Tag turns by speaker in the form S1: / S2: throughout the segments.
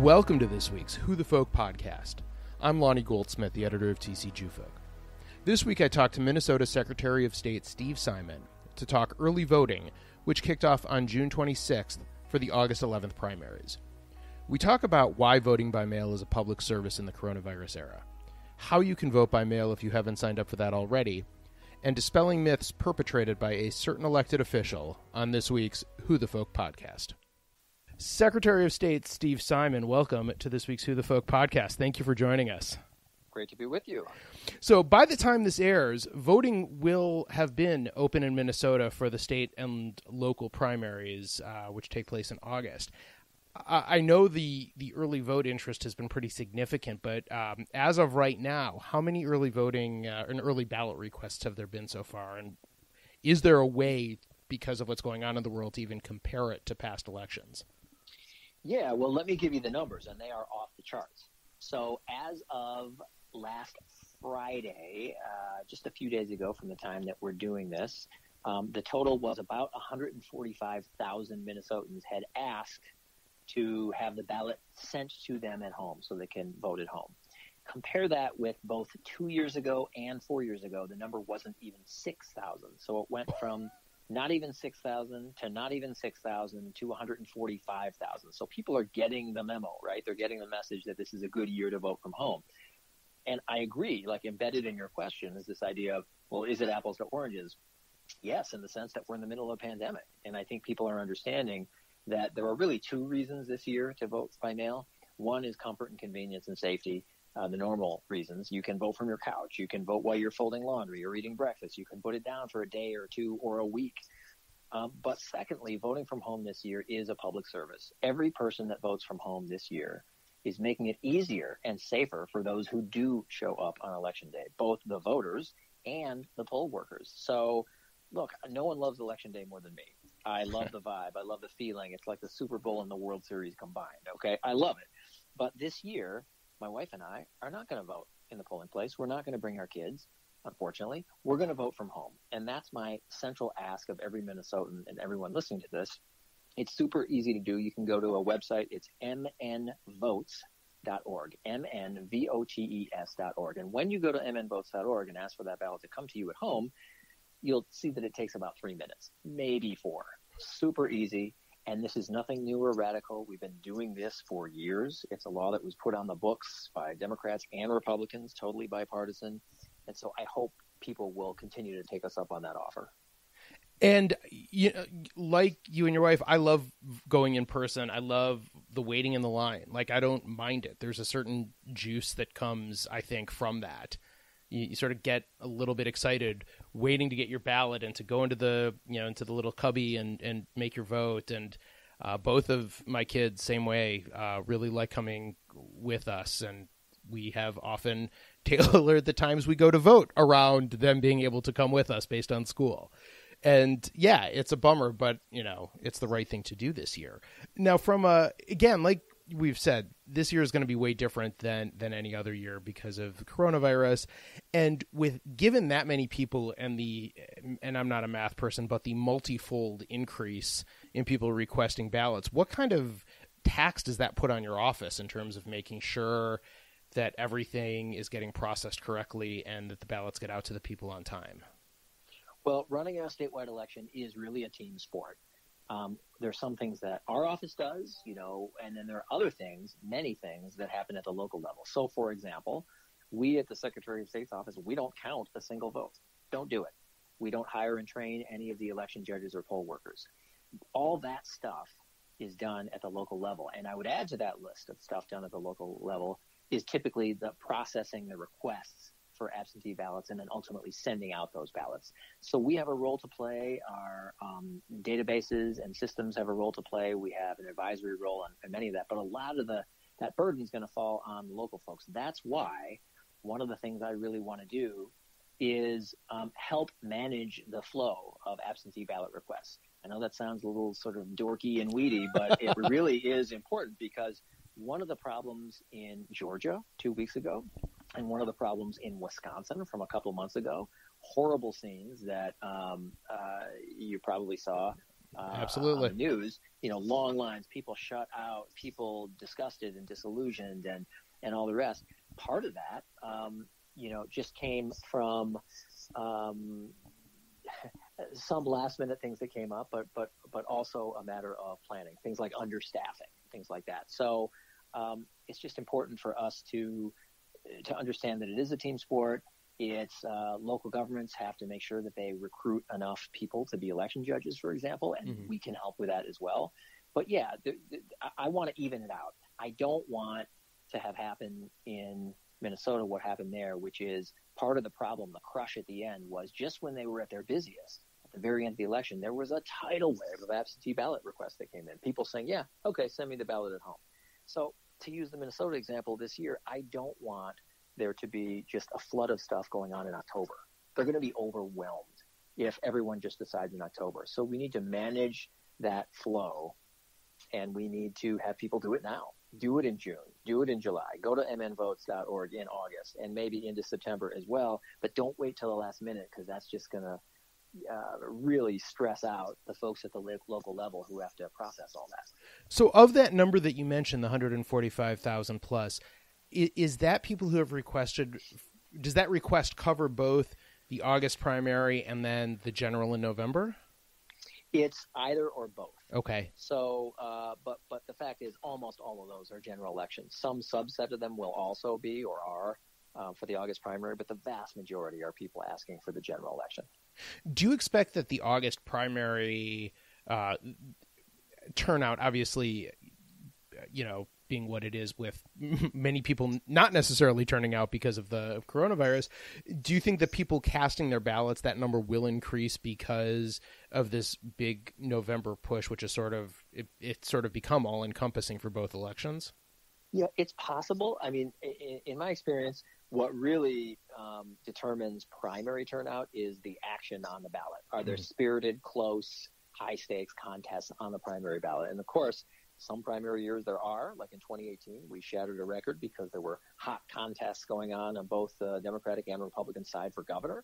S1: Welcome to this week's Who the Folk podcast. I'm Lonnie Goldsmith, the editor of TC Jewfolk. This week I talked to Minnesota Secretary of State Steve Simon to talk early voting, which kicked off on June 26th for the August 11th primaries. We talk about why voting by mail is a public service in the coronavirus era, how you can vote by mail if you haven't signed up for that already, and dispelling myths perpetrated by a certain elected official on this week's Who the Folk podcast. Secretary of State Steve Simon, welcome to this week's Who the Folk podcast. Thank you for joining us.
S2: Great to be with you.
S1: So by the time this airs, voting will have been open in Minnesota for the state and local primaries, which take place in August. I know the early vote interest has been pretty significant, but as of right now, how many early voting and early ballot requests have there been so far? And is there a way, because of what's going on in the world, to even compare it to past elections?
S2: Yeah, well, let me give you the numbers, and they are off the charts. So as of last Friday, just a few days ago from the time that we're doing this, the total was about 145,000 Minnesotans had asked to have the ballot sent to them at home so they can vote at home. Compare that with both 2 years ago and 4 years ago, the number wasn't even 6,000. So it went from not even 6,000 to not even 6,000 to 145,000. So people are getting the memo, right? They're getting the message that this is a good year to vote from home. And I agree, like embedded in your question is this idea of, well, is it apples to oranges? Yes, in the sense that we're in the middle of a pandemic. And I think people are understanding that there are really two reasons this year to vote by mail. One is comfort and convenience and safety. The normal reasons. You can vote from your couch. You can vote while you're folding laundry or eating breakfast. You can put it down for a day or two or a week. But secondly, voting from home this year is a public service. Every person that votes from home this year is making it easier and safer for those who do show up on election day, both the voters and the poll workers. So, look, no one loves election day more than me. I love the vibe. I love the feeling. It's like the Super Bowl and the World Series combined, okay? I love it. But this year, my wife and I are not going to vote in the polling place. We're not going to bring our kids, unfortunately. We're going to vote from home. And that's my central ask of every Minnesotan and everyone listening to this. It's super easy to do. You can go to a website. It's mnvotes.org, mnvotes.org. And when you go to mnvotes.org and ask for that ballot to come to you at home, you'll see that it takes about 3 minutes, maybe 4. Super easy. And this is nothing new or radical. We've been doing this for years. It's a law that was put on the books by Democrats and Republicans, totally bipartisan. And so I hope people will continue to take us up on that offer.
S1: And like you and your wife, I love going in person. I love the waiting in the line. Like, I don't mind it. There's a certain juice that comes, I think, from that. You sort of get a little bit excited waiting to get your ballot and to go into the little cubby and make your vote. And both of my kids, same way, really like coming with us. And we have often tailored the times we go to vote around them being able to come with us based on school. And yeah, it's a bummer, but it's the right thing to do this year. Now, again, like we've said, this year is going to be way different than any other year because of the coronavirus. And given that many people and I'm not a math person, but the multifold increase in people requesting ballots, what kind of tax does that put on your office in terms of making sure that everything is getting processed correctly and that the ballots get out to the people on time?
S2: Well, running a statewide election is really a team sport. There's some things that our office does, and then there are other things, many things that happen at the local level. So, for example, we at the Secretary of State's office, we don't count a single vote. Don't do it. We don't hire and train any of the election judges or poll workers. All that stuff is done at the local level. And I would add to that list of stuff done at the local level is typically the processing the requests for absentee ballots and then ultimately sending out those ballots. So we have a role to play. Our databases and systems have a role to play. We have an advisory role on many of that, but a lot of that burden is going to fall on local folks. That's why one of the things I really want to do is help manage the flow of absentee ballot requests. I know that sounds a little sort of dorky and weedy, but it really is important because one of the problems in Georgia 2 weeks ago and one of the problems in Wisconsin from a couple months ago, horrible scenes that you probably saw
S1: Absolutely.
S2: on the news, long lines, people shut out, people disgusted and disillusioned and all the rest. Part of that, just came from some last minute things that came up, but also a matter of planning, things like understaffing, things like that. So it's just important for us to understand that it is a team sport. It's local governments have to make sure that they recruit enough people to be election judges, for example, and we can help with that as well. But yeah, I want to even it out. I don't want to have happen in Minnesota what happened there, which is part of the problem. The crush at the end was just when they were at their busiest, at the very end of the election, there was a tidal wave of absentee ballot requests that came in. People saying, yeah, okay, send me the ballot at home. So to use the Minnesota example this year, I don't want there to be just a flood of stuff going on in October. They're going to be overwhelmed if everyone just decides in October. So we need to manage that flow, and we need to have people do it now. Do it in June. Do it in July. Go to mnvotes.org in August and maybe into September as well. But don't wait till the last minute, because that's just going to really stress out the folks at the local level who have to process all that.
S1: So of that number that you mentioned, the 145,000 plus, is that people who have requested, does that request cover both the August primary and then the general in November?
S2: It's either or both.
S1: Okay.
S2: So, but the fact is almost all of those are general elections. Some subset of them will also be or are for the August primary, but the vast majority are people asking for the general election.
S1: Do you expect that the August primary turnout, obviously, being what it is with many people not necessarily turning out because of the coronavirus, do you think that people casting their ballots, that number will increase because of this big November push, which is sort of become all encompassing for both elections?
S2: Yeah, it's possible. I mean, in my experience, what really determines primary turnout is the action on the ballot. Are there spirited, close, high stakes contests on the primary ballot? And of course, some primary years there are, like in 2018, we shattered a record because there were hot contests going on both the Democratic and Republican side for governor.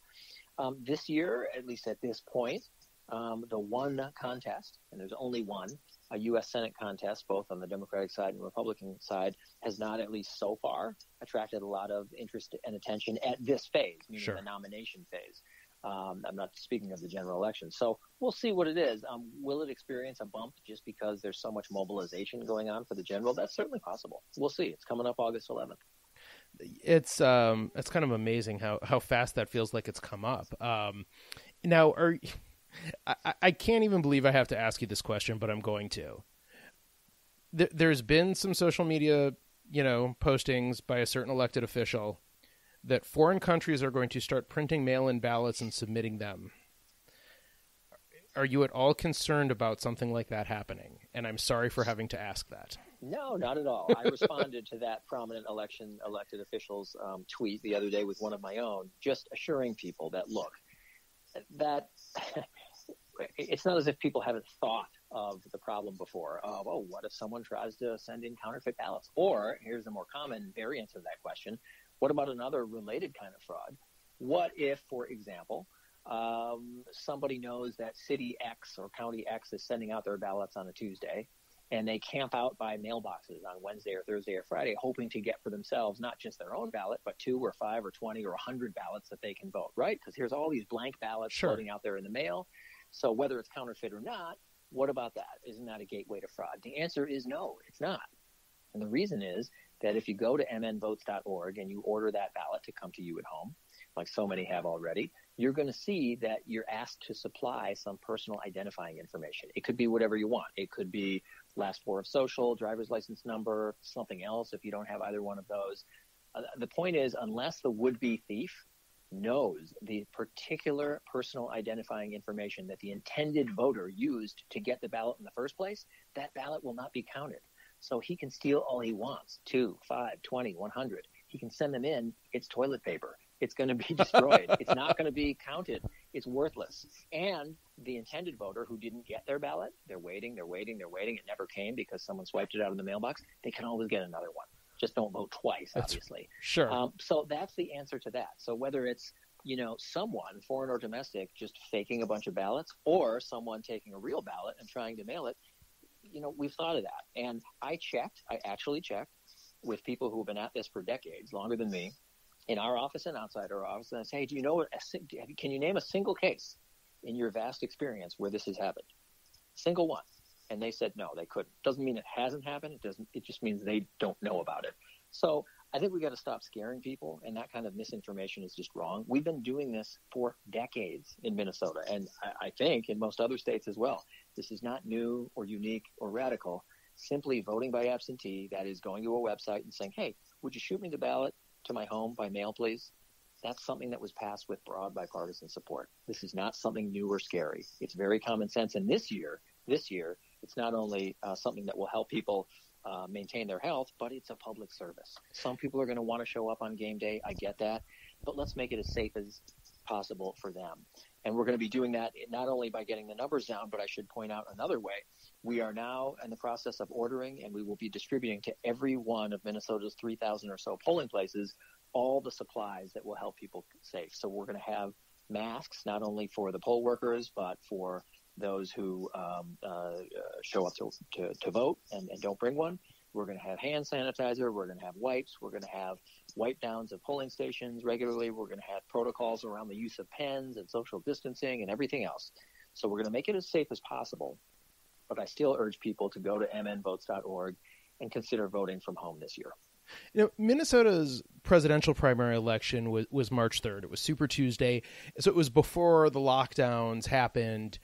S2: This year, at least at this point, the one contest, and there's only one, a U.S. Senate contest, both on the Democratic side and Republican side, has not, at least so far, attracted a lot of interest and attention at this phase, meaning the nomination phase. I'm not speaking of the general election. So we'll see what it is. Will it experience a bump just because there's so much mobilization going on for the general? That's certainly possible. We'll see. It's coming up August 11th.
S1: It's kind of amazing how fast that feels like it's come up. Now, I can't even believe I have to ask you this question, but I'm going to. There's been some social media, postings by a certain elected official that foreign countries are going to start printing mail-in ballots and submitting them. Are you at all concerned about something like that happening? And I'm sorry for having to ask that.
S2: No, not at all. I responded to that prominent elected official's tweet the other day with one of my own, just assuring people that, look, that it's not as if people haven't thought of the problem before. What if someone tries to send in counterfeit ballots? Or, here's a more common variant of that question, what about another related kind of fraud? What if, for example, somebody knows that city X or county X is sending out their ballots on a Tuesday, and they camp out by mailboxes on Wednesday or Thursday or Friday, hoping to get for themselves not just their own ballot, but 2 or 5 or 20 or 100 ballots that they can vote, right? Because here's all these blank ballots floating out there in the mail. So whether it's counterfeit or not, what about that? Isn't that a gateway to fraud? The answer is no, it's not. And the reason is that if you go to mnvotes.org and you order that ballot to come to you at home, like so many have already, you're going to see that you're asked to supply some personal identifying information. It could be whatever you want. It could be last 4 of social, driver's license number, something else if you don't have either one of those. The point is, unless the would-be thief knows the particular personal identifying information that the intended voter used to get the ballot in the first place, that ballot will not be counted. So he can steal all he wants, 2, 5, 20, 100. He can send them in. It's toilet paper. It's going to be destroyed. It's not going to be counted. It's worthless. And the intended voter who didn't get their ballot, they're waiting. It never came because someone swiped it out of the mailbox. They can always get another one. Just don't vote twice, obviously.
S1: Sure.
S2: So that's the answer to that. So whether it's someone, foreign or domestic, just faking a bunch of ballots, or someone taking a real ballot and trying to mail it. We've thought of that. And I actually checked with people who have been at this for decades, longer than me, in our office and outside our office. And I say, hey, can you name a single case in your vast experience where this has happened? Single one. And they said, no, they couldn't. Doesn't mean it hasn't happened. It just means they don't know about it. So I think we got to stop scaring people, and that kind of misinformation is just wrong. We've been doing this for decades in Minnesota, and I think in most other states as well. This is not new or unique or radical. Simply voting by absentee, that is going to a website and saying, hey, would you shoot me the ballot to my home by mail, please? That's something that was passed with broad bipartisan support. This is not something new or scary. It's very common sense. And this year, it's not only something that will help people maintain their health, but it's a public service. Some people are going to want to show up on game day. I get that. But let's make it as safe as possible for them. And we're going to be doing that not only by getting the numbers down, but I should point out another way. We are now in the process of ordering, and we will be distributing to every one of Minnesota's 3,000 or so polling places all the supplies that will help people safe. So we're going to have masks, not only for the poll workers, but for those who show up to vote and don't bring one. We're going to have hand sanitizer. We're going to have wipes. We're going to have wipe downs of polling stations regularly. We're going to have protocols around the use of pens and social distancing and everything else. So we're going to make it as safe as possible. But I still urge people to go to mnvotes.org and consider voting from home this year.
S1: Minnesota's presidential primary election was March 3rd. It was Super Tuesday. So it was before the lockdowns happened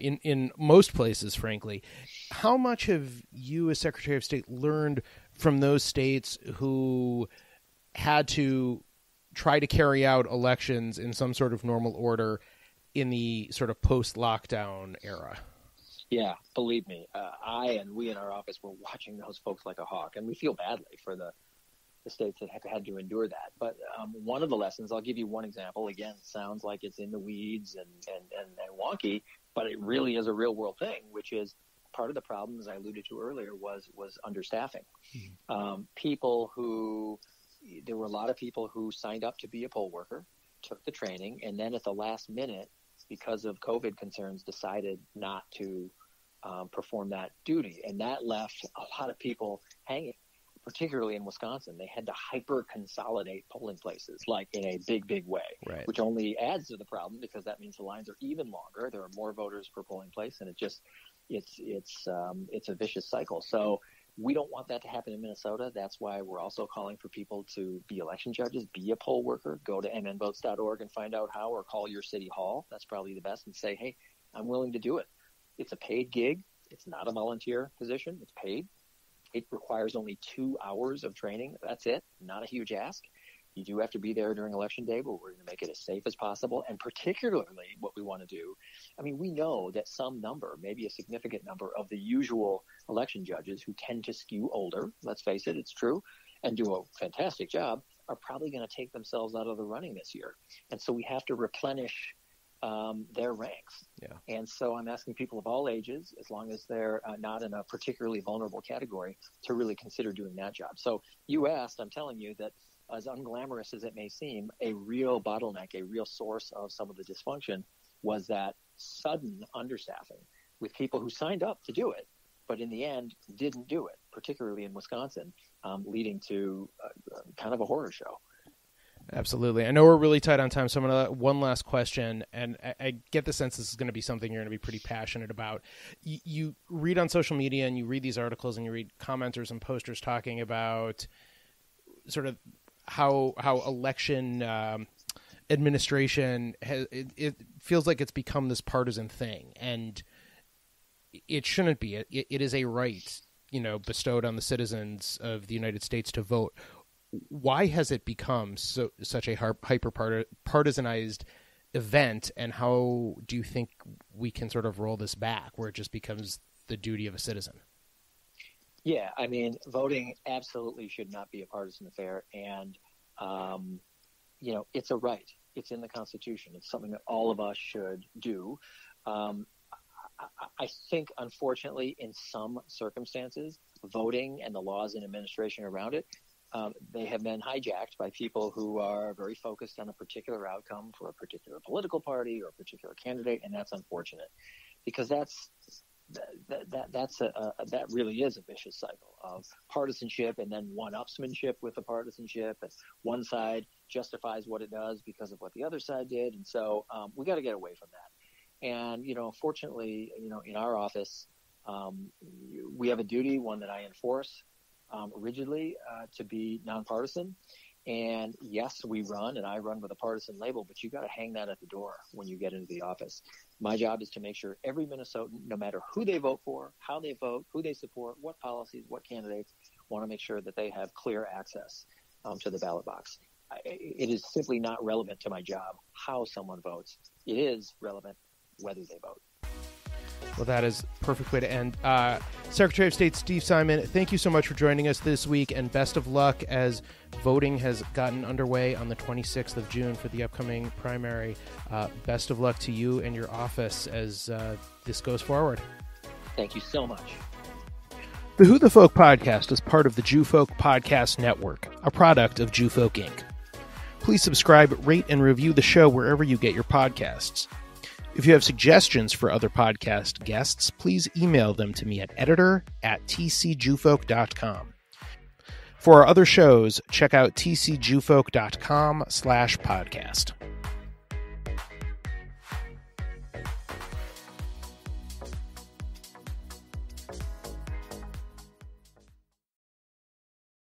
S1: in most places, frankly. How much have you as Secretary of State learned from those states who had to try to carry out elections in some sort of normal order in the sort of post-lockdown era?
S2: Yeah, believe me, we in our office were watching those folks like a hawk, and we feel badly for the states that have had to endure that. But one of the lessons, I'll give you one example. Again, sounds like it's in the weeds and wonky, but it really is a real world thing, which is part of the problem, as I alluded to earlier, was understaffing. There were a lot of people who signed up to be a poll worker, took the training, and then at the last minute, because of COVID concerns, decided not to perform that duty. And that left a lot of people hanging, particularly in Wisconsin. They had to hyper-consolidate polling places, like in a big, big way,
S1: right,
S2: which only adds to the problem because that means the lines are even longer. There are more voters per polling place, and it's a vicious cycle. So we don't want that to happen in Minnesota. That's why we're also calling for people to be election judges, be a poll worker. Go to mnvotes.org and find out how, or call your city hall. That's probably the best, and say, hey, I'm willing to do it. It's a paid gig. It's not a volunteer position. It's paid. It requires only 2 hours of training. That's it. Not a huge ask. You do have to be there during election day, but we're going to make it as safe as possible. And particularly what we want to do, we know that some number, maybe a significant number of the usual election judges who tend to skew older, let's face it, it's true, and do a fantastic job, are probably going to take themselves out of the running this year. And so we have to replenish their ranks.
S1: Yeah.
S2: And so I'm asking people of all ages, as long as they're not in a particularly vulnerable category, to really consider doing that job. So you asked, I'm telling you that as unglamorous as it may seem, a real bottleneck, a real source of some of the dysfunction was that sudden understaffing with people who signed up to do it, but in the end didn't do it, particularly in Wisconsin, leading to kind of a horror show.
S1: Absolutely. I know we're really tight on time, so I'm going to one last question, and I get the sense this is going to be something you're going to be pretty passionate about. You read on social media and you read these articles and you read commenters and posters talking about sort of how election administration it feels like it's become this partisan thing, and it shouldn't be. It is a right, bestowed on the citizens of the United States to vote. Why has it become such a hyper-partisanized event, and how do you think we can sort of roll this back where it just becomes the duty of a citizen?
S2: Yeah, voting absolutely should not be a partisan affair, and, it's a right. It's in the Constitution. It's something that all of us should do. I think, unfortunately, in some circumstances, voting and the laws and administration around it they have been hijacked by people who are very focused on a particular outcome for a particular political party or a particular candidate, and that's unfortunate because that really is a vicious cycle of partisanship and then one-upsmanship with the partisanship, and one side justifies what it does because of what the other side did, and so we got to get away from that. And fortunately, in our office, we have a duty, one that I enforce rigidly, to be nonpartisan. And yes, I run with a partisan label, but you got to hang that at the door when you get into the office. My job is to make sure every Minnesotan, no matter who they vote for, how they vote, who they support, what policies, what candidates, want to make sure that they have clear access to the ballot box. It is simply not relevant to my job how someone votes. It is relevant whether they vote.
S1: Well, that is a perfect way to end. Secretary of State Steve Simon, thank you so much for joining us this week, and best of luck as voting has gotten underway on the 26th of June for the upcoming primary. Best of luck to you and your office as this goes forward.
S2: Thank you so much.
S1: The Who the Folk podcast is part of the Jew Folk Podcast Network, a product of Jew Folk Inc. Please subscribe, rate, and review the show wherever you get your podcasts. If you have suggestions for other podcast guests, please email them to me at editor@tcjewfolk.com. For our other shows, check out tcjewfolk.com/podcast.